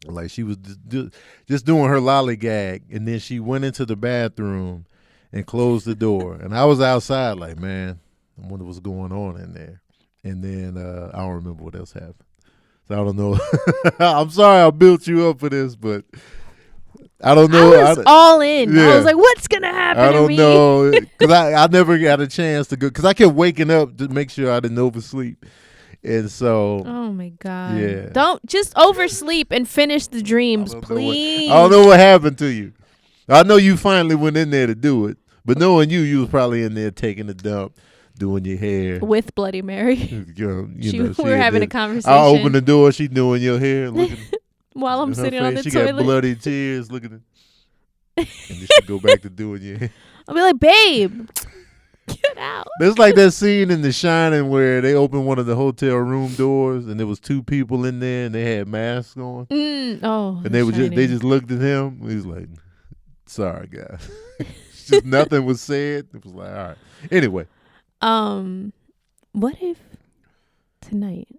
Like she was just doing her lollygag. And then she went into the bathroom and closed the door. And I was outside like, man, I wonder what's going on in there. And then I don't remember what else happened. So I don't know. I'm sorry I built you up for this, but... I don't know. I was all in. Yeah. I was like, what's going to happen to me? I don't know. Because I never got a chance to go. Because I kept waking up to make sure I didn't oversleep. And so. Oh, my God. Yeah. Don't just oversleep and finish the dreams, please. I don't know what happened to you. I know you finally went in there to do it. But knowing you was probably in there taking a dump, doing your hair. With Bloody Mary. We were having a conversation. I opened the door. She doing your hair. Looking. While I'm sitting on the she toilet. She got bloody tears looking at and then she go back to doing your hair. I'll be like, babe, get out. It's like that scene in The Shining where they opened one of the hotel room doors and there was two people in there and they had masks on. And they just looked at him. He was like, sorry, guys. Just nothing was said. It was like, all right. Anyway. What if tonight...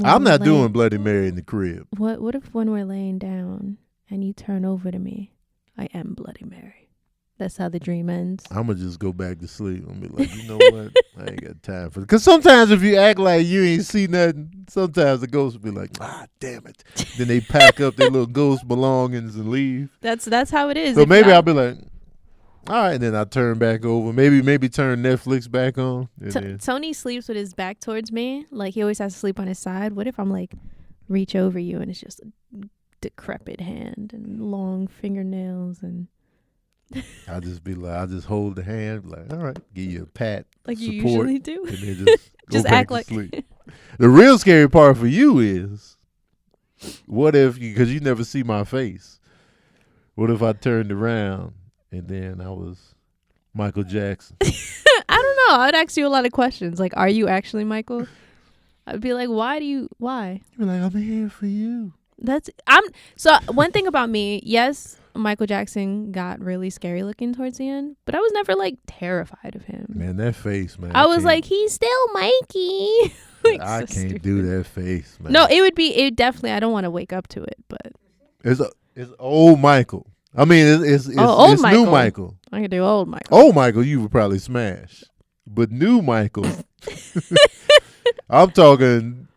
I'm not doing Bloody Mary in the crib. What if when we're laying down and you turn over to me, I am Bloody Mary? That's how the dream ends. I'm going to just go back to sleep and be like, you know what? I ain't got time for it. Because sometimes if you act like you ain't see nothing, sometimes the ghost will be like, damn it. Then they pack up their little ghost belongings and leave. That's how it is. So maybe I'll be like, all right, and then I'll turn back over. Maybe turn Netflix back on. Tony sleeps with his back towards me. Like, he always has to sleep on his side. What if I'm like, reach over you and it's just a decrepit hand and long fingernails and... I'll just hold the hand, like, all right, give you a pat, like support, you usually do, and then just just go back act to like. Sleep. The real scary part for you is, what if, because you never see my face, what if I turned around and then I was Michael Jackson? I don't know. I'd ask you a lot of questions, like, are you actually Michael? I'd be like, why? You'd be like, I'm here for you. So one thing about me, yes, Michael Jackson got really scary looking towards the end, but I was never like terrified of him. Man, that face, man. I was like, he's still Mikey. Like, I can't do that face, man. No, it definitely, I don't want to wake up to it, but it's old Michael. I mean, it's Michael. new Michael. I can do old Michael. Old Michael, you would probably smash, but new Michael, I'm talking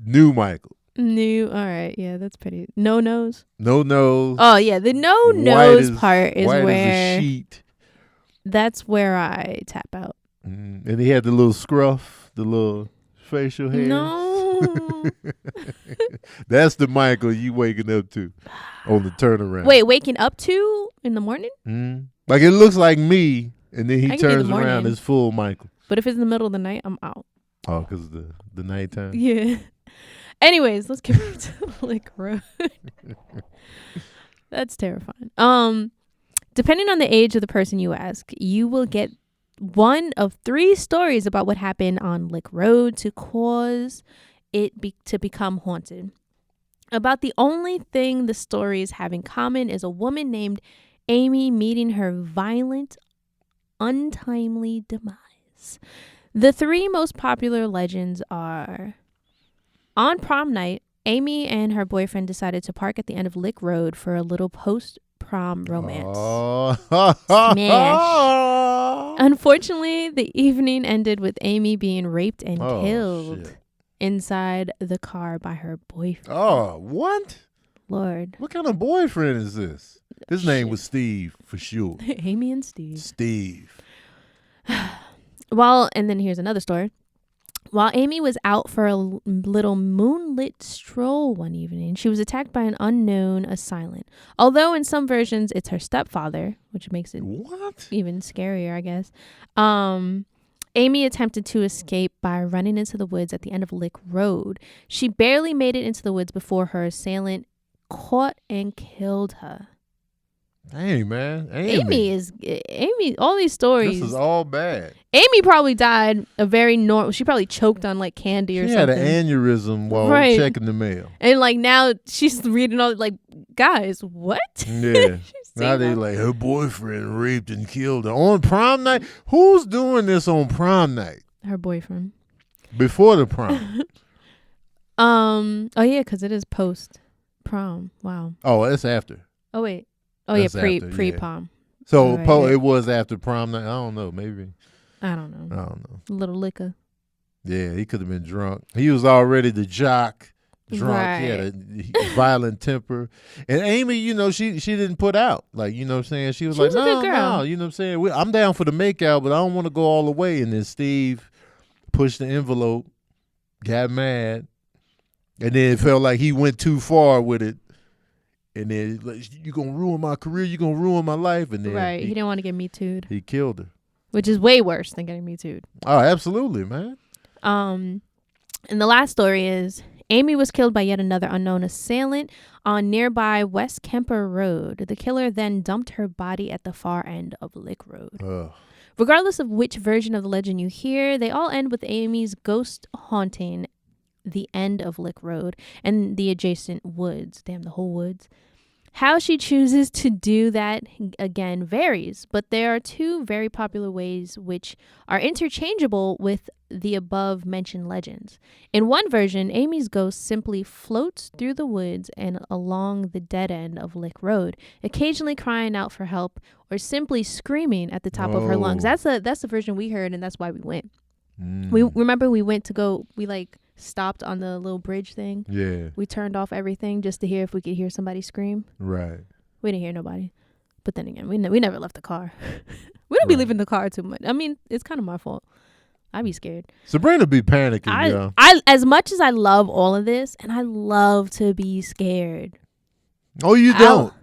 new Michael. All right, yeah, that's pretty. No nose. Oh yeah, the no nose part is white where as a sheet. That's where I tap out. And he had the little scruff, the little facial hair. No, that's the Michael you waking up to on the turnaround. Wait, waking up to in the morning? Like it looks like me, and then he turns the around as full Michael. But if it's in the middle of the night, I'm out. Oh, because the nighttime. Yeah. Anyways, let's get back to Lick Road. That's terrifying. Depending on the age of the person you ask, you will get one of 3 stories about what happened on Lick Road to cause it to become haunted. About the only thing the stories have in common is a woman named Amy meeting her violent, untimely demise. The 3 most popular legends are: on prom night, Amy and her boyfriend decided to park at the end of Lick Road for a little post-prom romance. Smash. Unfortunately, the evening ended with Amy being raped and killed inside the car by her boyfriend. Oh, what? Lord. What kind of boyfriend is this? His name was Steve, for sure. Amy and Steve. Steve. And then here's another story. While Amy was out for a little moonlit stroll one evening, she was attacked by an unknown assailant. Although in some versions it's her stepfather, which makes it even scarier, I guess. Amy attempted to escape by running into the woods at the end of Lick Road. She barely made it into the woods before her assailant caught and killed her. Hey, man. Amy, all these stories. This is all bad. Amy probably died a very normal. She probably choked on like candy or something. She had an aneurysm while checking the mail. And like now she's reading all like, guys, what? Yeah. Now they like, her boyfriend raped and killed her on prom night. Who's doing this on prom night? Her boyfriend. Before the prom. Oh yeah, because it is post prom. Wow. Oh, it's after. Oh wait. Oh That's yeah, after, pre-prom. So it was after prom night. I don't know. Maybe. I don't know. A little liquor. Yeah, he could have been drunk. He was already the jock. Drunk. Right. He had a violent temper. And Amy, she didn't put out. Like, you know what I'm saying? She was like, no, you know what I'm saying? I'm down for the makeout, but I don't want to go all the way. And then Steve pushed the envelope, got mad, and then it felt like he went too far with it. And then, like, you going to ruin my career, you going to ruin my life. And then he didn't want to get Me Too'd. He killed her. Which is way worse than getting Me Too'd. Oh, absolutely, man. And the last story is Amy was killed by yet another unknown assailant on nearby West Kemper Road. The killer then dumped her body at the far end of Lick Road. Regardless of which version of the legend you hear, they all end with Amy's ghost haunting the end of Lick Road and the adjacent woods. Damn, the whole woods. How she chooses to do that, again, varies, but there are two very popular ways which are interchangeable with the above mentioned legends. In one version, Amy's ghost simply floats through the woods and along the dead end of Lick Road, occasionally crying out for help or simply screaming at the top of her lungs. That's the version we heard, and that's why we went. We remember we went to go, we like stopped on the little bridge thing. Yeah. We turned off everything just to hear if we could hear somebody scream. Right. We didn't hear nobody. But then again, we never left the car. We don't be leaving the car too much. I mean, it's kind of my fault. I be scared. Sabrina be panicking, I as much as I love all of this, and I love to be scared. Oh, you don't?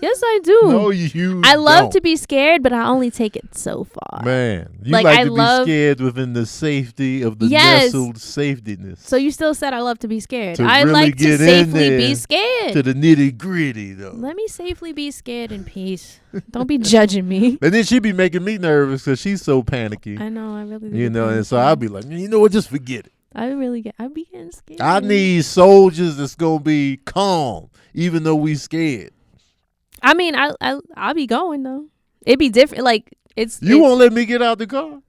Yes, I do. No, you I love don't. to be scared, but I only take it so far. Man, you like to be scared within the safety of the nestled safetyness. So you still said I love to be scared. To I really like to safely be scared. To the nitty gritty, though. Let me safely be scared in peace. Don't be judging me. And then she be making me nervous because she's so panicky. I know, I really do. You know, and so I'll be like, you know what, just forget it. I be getting scared. I need soldiers that's going to be calm, even though we scared. I mean, I'll be going though. It'd be different. Like you won't let me get out the car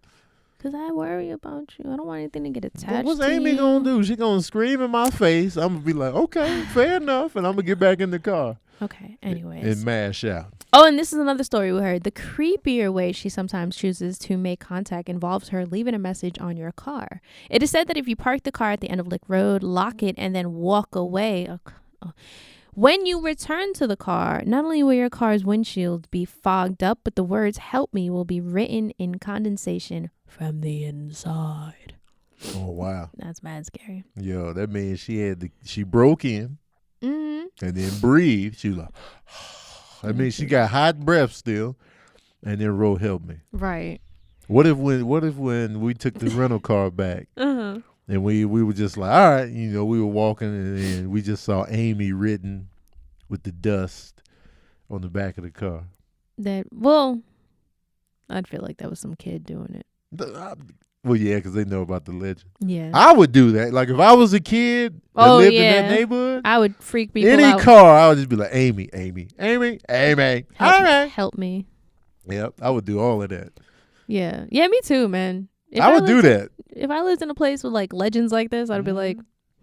because I worry about you. I don't want anything to get attached. What's Amy gonna do? She gonna scream in my face. I'm gonna be like, okay, fair enough, and I'm gonna get back in the car. Okay. Anyways, and mash out. Oh, and this is another story we heard. The creepier way she sometimes chooses to make contact involves her leaving a message on your car. It is said that if you park the car at the end of Lick Road, lock it, and then walk away. When you return to the car, not only will your car's windshield be fogged up, but the words "help me" will be written in condensation from the inside. Oh, wow. That's mad scary. Yo, that means she broke in and then breathed. She was like, I mean, she got hot breath still and then wrote "help me." Right. What if when we took the rental car back and we were just like, all right, you know, we were walking and we just saw Amy written with the dust on the back of the car. I'd feel like that was some kid doing it. Well, yeah, because they know about the legend. Yeah. I would do that. Like if I was a kid that lived in that neighborhood. I would freak people out. Any car, I would just be like, Amy. Help me. Yep, I would do all of that. Yeah. Yeah, me too, man. I would do that. If I lived in a place with like legends like this, I'd be like,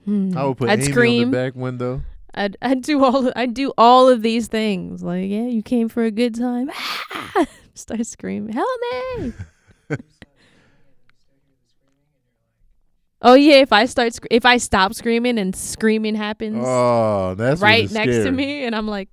I would put I'd Amy scream on the back window. I'd do all of these things. Like, yeah, you came for a good time. Start screaming, help me. Oh yeah, if I stop screaming and screaming happens. Oh, that's right next scary. to me, and I'm like,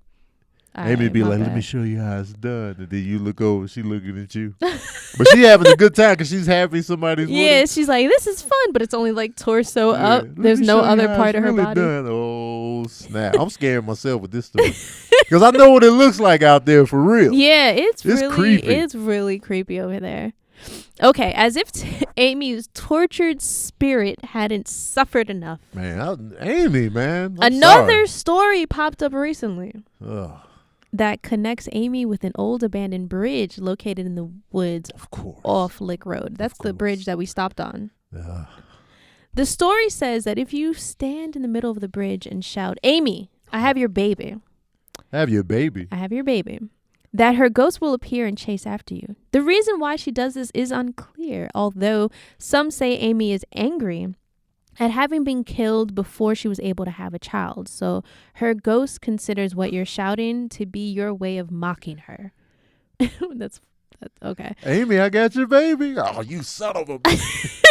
Amy be like, let me show you how it's done. And then you look over, she looking at you. But she having a good time because she's happy somebody's with her. Yeah, she's like, this is fun, but it's only like torso up. There's no other part of her body. Done. Oh, snap. I'm scaring myself with this stuff. Because I know what it looks like out there for real. Yeah, it's really creepy. It's really creepy over there. Okay, as if Amy's tortured spirit hadn't suffered enough. Man, Amy, man. Another story popped up recently. Ugh. That connects Amy with an old abandoned bridge located in the woods off Lick Road. That's the bridge that we stopped on. The story says that if you stand in the middle of the bridge and shout, Amy, I have your baby. I have your baby. I have your baby. That her ghost will appear and chase after you. The reason why she does this is unclear, although some say Amy is angry at having been killed before she was able to have a child. So her ghost considers what you're shouting to be your way of mocking her. That's okay. Amy, I got your baby. Oh, you son of a bitch.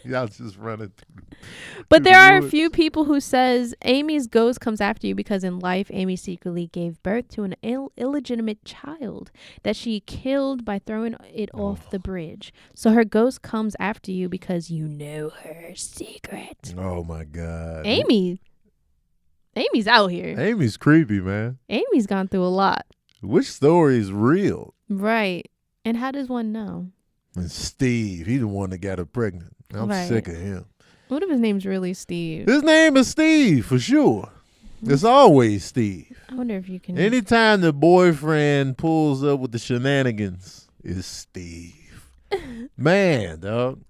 Y'all just running through. But there are a few people who says Amy's ghost comes after you because in life Amy secretly gave birth to an illegitimate child that she killed by throwing it off the bridge. So her ghost comes after you because you know her secret. Oh my God. Amy's out here. Amy's creepy, man. Amy's gone through a lot. Which story is real? Right. And how does one know? And Steve, he the one that got her pregnant. I'm sick of him. What if his name's really Steve? His name is Steve, for sure. It's always Steve. I wonder if you can... Anytime the boyfriend pulls up with the shenanigans, it's Steve. Man, dog.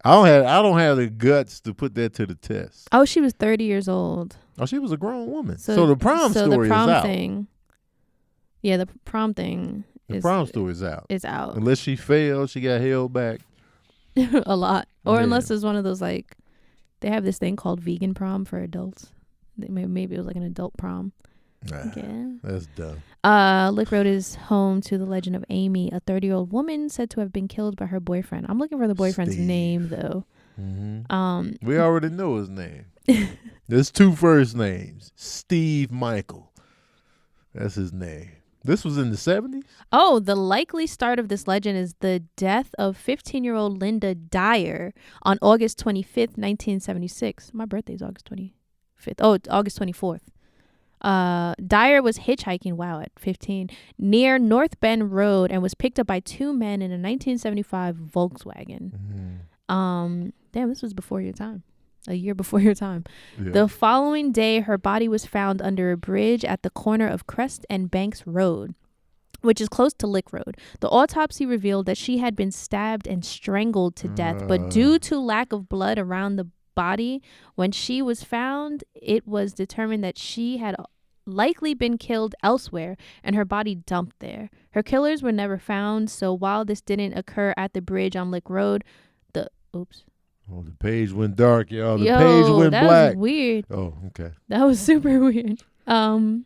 I don't have the guts to put that to the test. Oh, she was 30 years old. Oh, she was a grown woman. So the prom story is out. Yeah, the prom thing. The prom story is out. Is out. Unless she failed, she got held back. A lot. Or unless it's one of those, like, they have this thing called vegan prom for adults. Maybe it was like an adult prom. Nah, that's dumb. Lick Road is home to the legend of Amy, a 30-year-old woman said to have been killed by her boyfriend. I'm looking for the boyfriend's name, though. Mm-hmm. We already know his name. There's 2 first names. Steve Michael. That's his name. This was in the 70s? Oh, the likely start of this legend is the death of 15-year-old Linda Dyer on August 25th, 1976. My birthday's August 25th. Oh, it's August 24th. Dyer was hitchhiking, at 15, near North Bend Road and was picked up by 2 men in a 1975 Volkswagen. Damn, this was before your time. A year before your time. Yeah. The following day, her body was found under a bridge at the corner of Crest and Banks Road, which is close to Lick Road. The autopsy revealed that she had been stabbed and strangled to death, but due to lack of blood around the body when she was found, it was determined that she had likely been killed elsewhere and her body dumped there. Her killers were never found, so while this didn't occur at the bridge on Lick Road, the page went dark, y'all. The page went black. That was weird. Oh, okay. That was super weird. I don't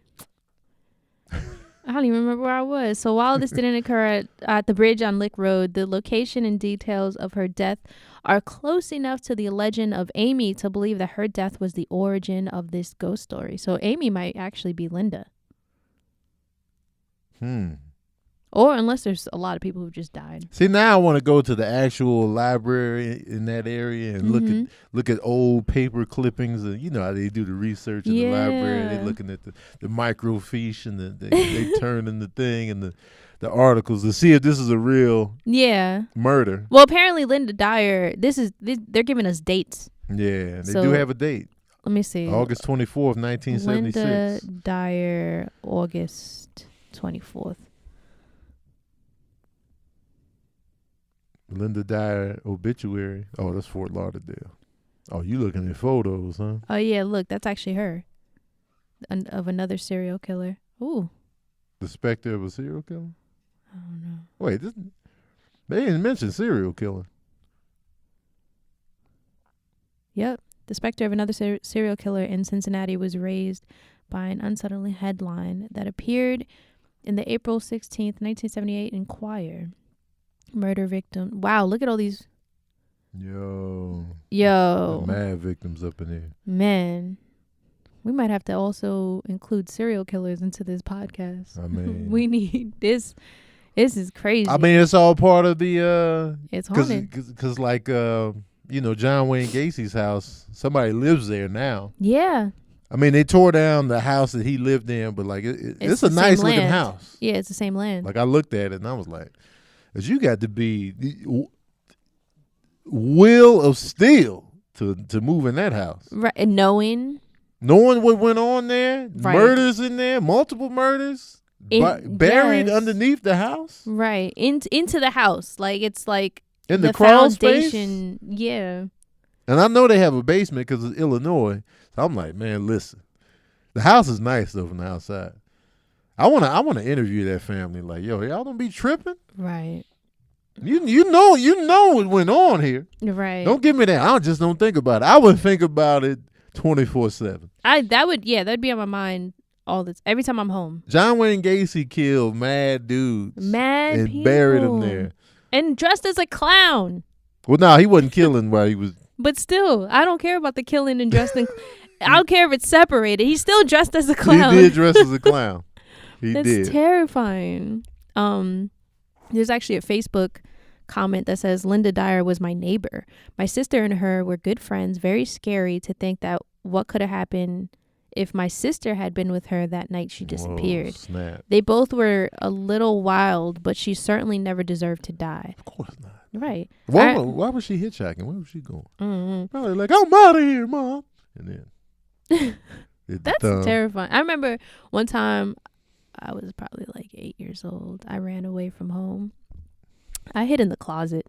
even remember where I was. So while this didn't occur at the bridge on Lick Road, the location and details of her death are close enough to the legend of Amy to believe that her death was the origin of this ghost story. So Amy might actually be Linda. Or unless there's a lot of people who just died. See, now I want to go to the actual library in that area and look at old paper clippings. And you know how they do the research in the library. They're looking at the microfiche and they turn in the thing and the articles to see if this is a real murder. Well, apparently Linda Dyer, they're giving us dates. Yeah, they do have a date. Let me see. August 24th, 1976. Linda Dyer, August 24th. Linda Dyer obituary. Oh, that's Fort Lauderdale. Oh, you looking at photos, huh? Oh, yeah, look, that's actually her. Of another serial killer. Ooh. The specter of a serial killer? I don't know. Wait, they didn't mention serial killer. Yep. The specter of another serial killer in Cincinnati was raised by an unsettling headline that appeared in the April 16th, 1978 Enquirer. Murder victim. Wow, look at all these. Yo. Mad victims up in here. Man. We might have to also include serial killers into this podcast. I mean. We need this. This is crazy. I mean, it's all part of the. It's haunted. Because like, John Wayne Gacy's house, somebody lives there now. Yeah. I mean, they tore down the house that he lived in, but like, it's a nice looking house. Yeah, it's the same land. Like, I looked at it and I was like, you got to be will of steel to move in that house. Right. And knowing what went on there, right. Murders in there, multiple murders, buried underneath the house. Right. Into the house. Like, it's like in the crawl foundation. Space? Yeah. And I know they have a basement because it's Illinois. So I'm like, man, listen. The house is nice though from the outside. I wanna interview that family. Like, yo, y'all don't be tripping, right? You know what went on here, right? Don't give me that. I just don't think about it. I would think about it 24/7. That'd be on my mind every time I'm home. John Wayne Gacy killed mad dudes, and people. Buried them there, and dressed as a clown. Well, no, he wasn't killing while he was. But still, I don't care about the killing and dressing. I don't care if it's separated. He's still dressed as a clown. He did dress as a clown. That's terrifying. There's actually a Facebook comment that says, Linda Dyer was my neighbor. My sister and her were good friends. Very scary to think that what could have happened if my sister had been with her that night she disappeared. Whoa, snap. They both were a little wild, but she certainly never deserved to die. Of course not. Right. Why was she hitchhiking? Where was she going? Mm-hmm. Probably like, I'm out of here, Mom. And then. That's terrifying. I remember one time, I was probably like 8 years old. I ran away from home. I hid in the closet.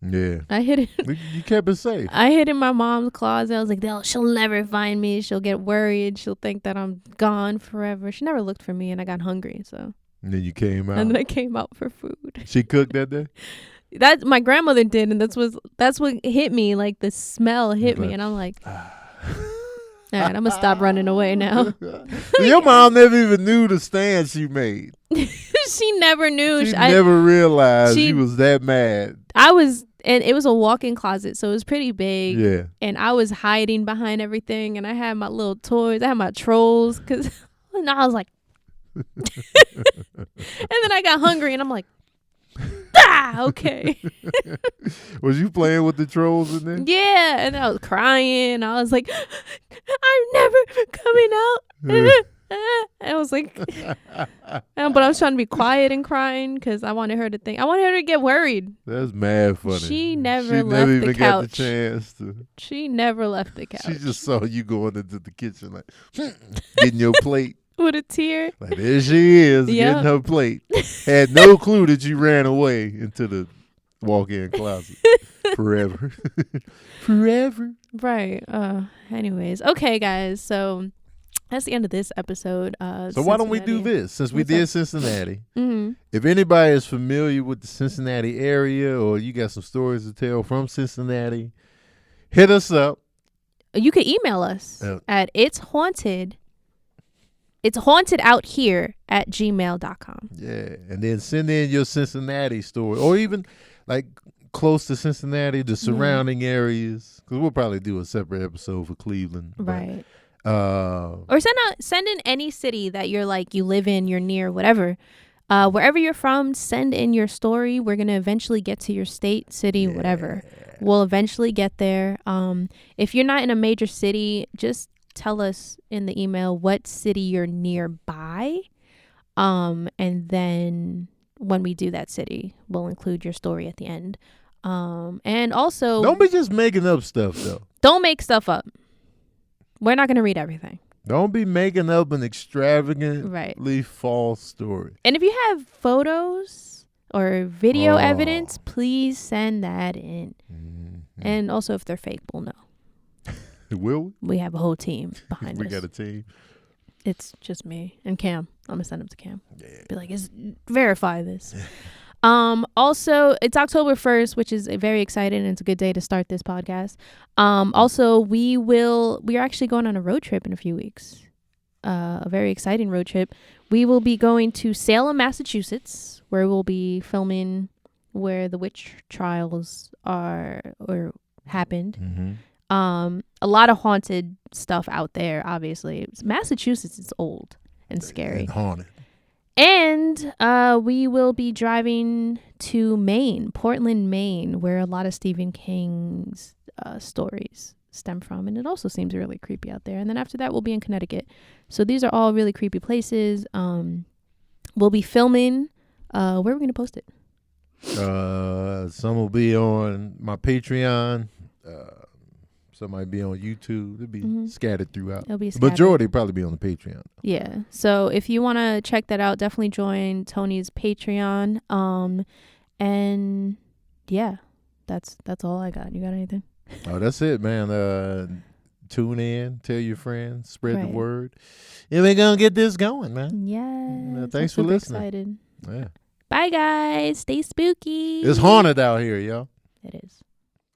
Yeah. I hid it. You kept it safe. I hid in my mom's closet. I was like, she'll never find me. She'll get worried. She'll think that I'm gone forever. She never looked for me, and I got hungry. So. And then you came out. And then I came out for food. She cooked that day? That my grandmother did, and that's what hit me. Like the smell hit me, and I'm like, all right, I'm gonna stop running away now. Your mom never even knew the stand she made. She never knew. She never realized she was that mad. And it was a walk-in closet, so it was pretty big. Yeah. And I was hiding behind everything, and I had my little toys. I had my trolls, and I was like, and then I got hungry, and I'm like, okay. Was you playing with the trolls in there? Yeah, and I was crying. I was like, I'm never coming out. I was like, but I was trying to be quiet and crying because I wanted her to get worried. That's mad funny. She never left the couch. Got the chance to. She never left the couch. She just saw you going into the kitchen like getting your plate. With a tear. Like, there she is, getting her plate. Had no clue that you ran away into the walk-in closet. Forever. Forever. Right. Anyways. Okay, guys. So that's the end of this episode. So why don't we do this? Since we did Cincinnati. Mm-hmm. If anybody is familiar with the Cincinnati area or you got some stories to tell from Cincinnati, hit us up. You can email us at itshauntedouthere@gmail.com. Yeah, and then send in your Cincinnati story, or even like close to Cincinnati, the surrounding areas, because we'll probably do a separate episode for Cleveland. Right. Or send in any city that you're like, you live in, you're near, whatever. Wherever you're from, send in your story. We're going to eventually get to your state, city, whatever. We'll eventually get there. If you're not in a major city, just tell us in the email what city you're nearby. And then when we do that city, we'll include your story at the end. And also, don't be just making up stuff though. Don't make stuff up. We're not going to read everything. Don't be making up an extravagantly false story. And if you have photos or video evidence, please send that in. Mm-hmm. And also if they're fake, we'll know. Will we? We have a whole team behind us. We got a team. It's just me and Cam. I'm gonna send them to Cam. Yeah. Be like, verify this. Also, it's October 1st, which is very exciting, and it's a good day to start this podcast. Also, we are actually going on a road trip in a few weeks. A very exciting road trip. We will be going to Salem, Massachusetts, where we'll be filming where the witch trials happened. Mm-hmm. A lot of haunted stuff out there, obviously. Massachusetts is old and scary. And haunted. And we will be driving to Maine, Portland, Maine, where a lot of Stephen King's stories stem from. And it also seems really creepy out there. And then after that, we'll be in Connecticut. So these are all really creepy places. We'll be filming. Where are we going to post it? Some will be on my Patreon. Some might be on YouTube. It'll be scattered throughout. It'll be scattered. Majority probably be on the Patreon. Yeah. So if you want to check that out, definitely join Tony's Patreon. And yeah, that's all I got. You got anything? Oh, that's it, man. Tune in, tell your friends, spread the word. And we're going to get this going, man. Yeah. Thanks for listening. Excited. Yeah. Bye, guys. Stay spooky. It's haunted out here, y'all. It is.